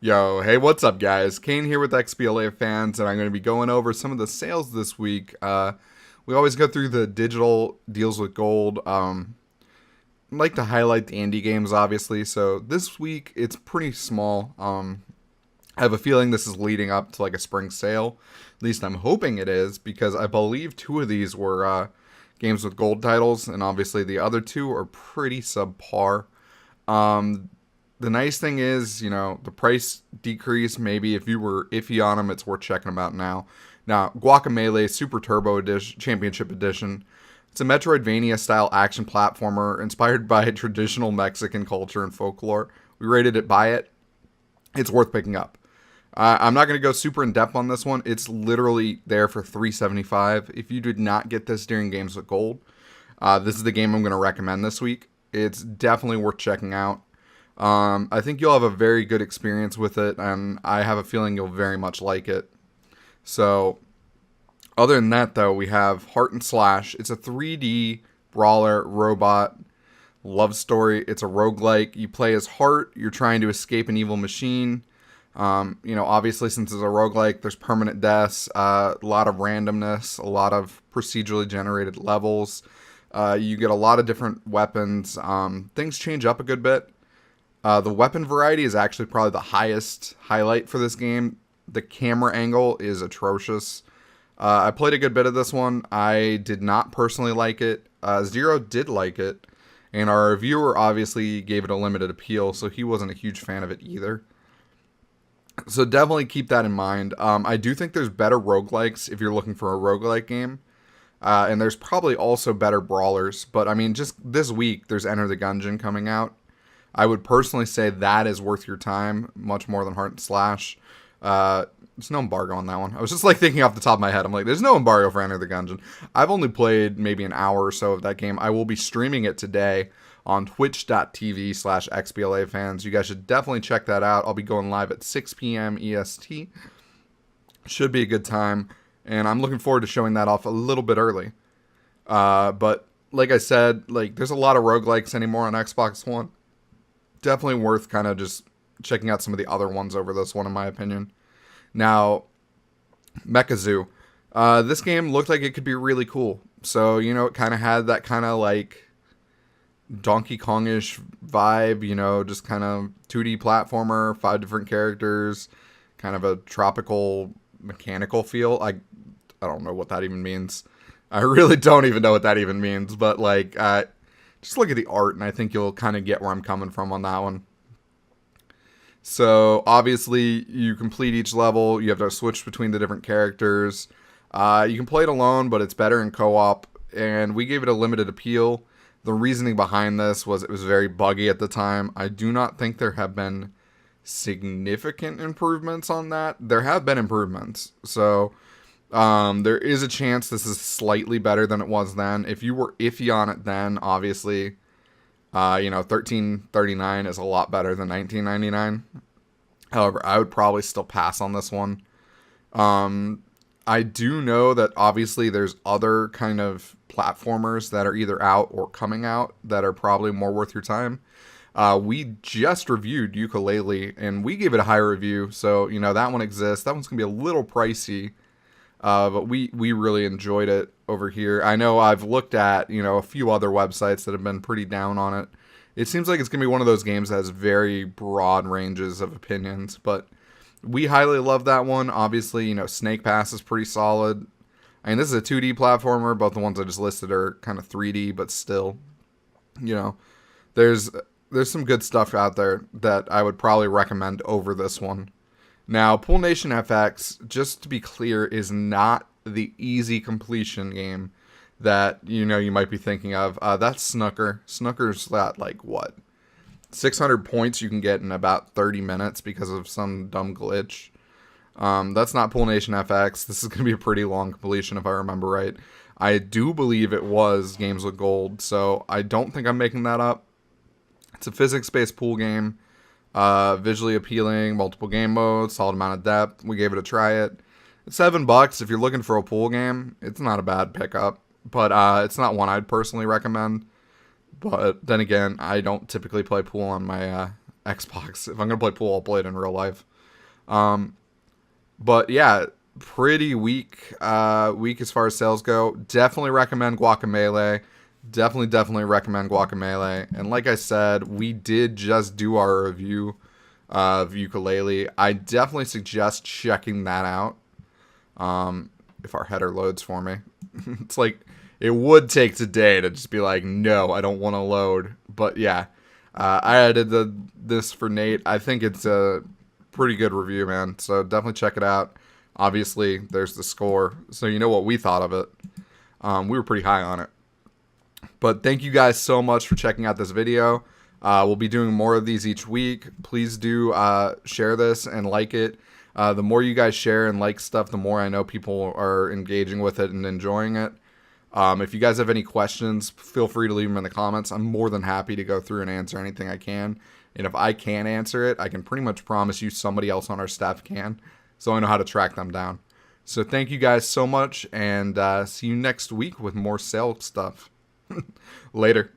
Yo, hey, what's up, guys? Kane here with XBLA fans, and I'm going to be going over some of the sales this week. We always go through the digital deals with gold. I like to highlight the indie games, obviously. So this week it's pretty small. I have a feeling this is leading up to like a spring sale. At least I'm hoping it is, because I believe two of these were games with gold titles, and obviously the other two are pretty subpar. Um, the nice thing is, the price decrease. Maybe if you were iffy on them, it's worth checking them out now. Now, Guacamelee Super Turbo Edition, Championship Edition. It's a Metroidvania style action platformer inspired by traditional Mexican culture and folklore. We rated it buy it. It's worth picking up. I'm not going to go super in depth on this one. It's literally there for $3.75. If you did not get this during Games with Gold, this is the game I'm going to recommend this week. It's definitely worth checking out. I think you'll have a very good experience with it, and I have a feeling you'll very much like it. So, other than that, though, we have Heart and Slash. It's a 3D brawler robot love story. It's a roguelike. You play as Heart. You're trying to escape an evil machine. Obviously, since it's a roguelike, there's permanent deaths, a lot of randomness, a lot of procedurally generated levels. You get a lot of different weapons. Things change up a good bit. The weapon variety is actually probably the highest highlight for this game. The camera angle is atrocious. I played a good bit of this one. I did not personally like it. Zero did like it. And our reviewer obviously gave it a limited appeal, so he wasn't a huge fan of it either. So definitely keep that in mind. I do think there's better roguelikes if you're looking for a roguelike game. And there's probably also better brawlers. But, I mean, just this week, there's Enter the Gungeon coming out. I would personally say that is worth your time, much more than Heart and Slash. There's no embargo on that one. I was just like thinking off the top of my head. I'm like, there's no embargo for Enter the Gungeon. I've only played maybe an hour or so of that game. I will be streaming it today on twitch.tv/XBLA fans. You guys should definitely check that out. I'll be going live at 6 p.m. EST. Should be a good time. And I'm looking forward to showing that off a little bit early. But like I said, there's a lot of roguelikes anymore on Xbox One. Definitely worth kind of just checking out some of the other ones over this one, in my opinion. Now, Mechazoo. This game looked like it could be really cool. So, it kind of had that kind of Donkey Kong-ish vibe, just kind of 2D platformer, 5 different characters, kind of a tropical mechanical feel. I don't know what that even means. I really don't even know what that even means, but just look at the art, and I think you'll kind of get where I'm coming from on that one. So, obviously, you complete each level. You have to switch between the different characters. You can play it alone, but it's better in co-op, and we gave it a limited appeal. The reasoning behind this was it was very buggy at the time. I do not think there have been significant improvements on that. There have been improvements. So, there is a chance this is slightly better than it was then. If you were iffy on it then, obviously, $13.39 is a lot better than $19.99. However, I would probably still pass on this one. I do know that obviously there's other kind of platformers that are either out or coming out that are probably more worth your time. We just reviewed Yooka-Laylee, and we gave it a high review, so, that one exists. That one's going to be a little pricey. But we really enjoyed it over here. I know I've looked at, a few other websites that have been pretty down on it. It seems like it's going to be one of those games that has very broad ranges of opinions. But we highly love that one. Obviously, Snake Pass is pretty solid. I mean, this is a 2D platformer. Both the ones I just listed are kind of 3D, but still, there's some good stuff out there that I would probably recommend over this one. Now, Pool Nation FX, just to be clear, is not the easy completion game that, you might be thinking of. That's Snooker. Snooker's at, 600 points you can get in about 30 minutes because of some dumb glitch. That's not Pool Nation FX. This is going to be a pretty long completion if I remember right. I do believe it was Games with Gold, so I don't think I'm making that up. It's a physics-based pool game. Visually appealing, multiple game modes, solid amount of depth. We gave it a try. It's $7 if you're looking for a pool game. It's not a bad pickup, but it's not one I'd personally recommend. But then again, I don't typically play pool on my Xbox. If I'm gonna play pool, I'll play it in real life. But yeah, pretty week as far as sales go. Definitely recommend Guacamelee. Definitely recommend Guacamelee. And like I said, we did just do our review of Yooka-Laylee. I definitely suggest checking that out. If our header loads for me. It's like, it would take today to just be like, no, I don't want to load. But yeah, I added this for Nate. I think it's a pretty good review, man. So definitely check it out. Obviously, there's the score, so you know what we thought of it. We were pretty high on it. But thank you guys so much for checking out this video. We'll be doing more of these each week. Please do share this and like it. The more you guys share and like stuff, the more I know people are engaging with it and enjoying it. If you guys have any questions, feel free to leave them in the comments. I'm more than happy to go through and answer anything I can. And if I can't answer it, I can pretty much promise you somebody else on our staff can. So I know how to track them down. So thank you guys so much, and see you next week with more sales stuff. Later.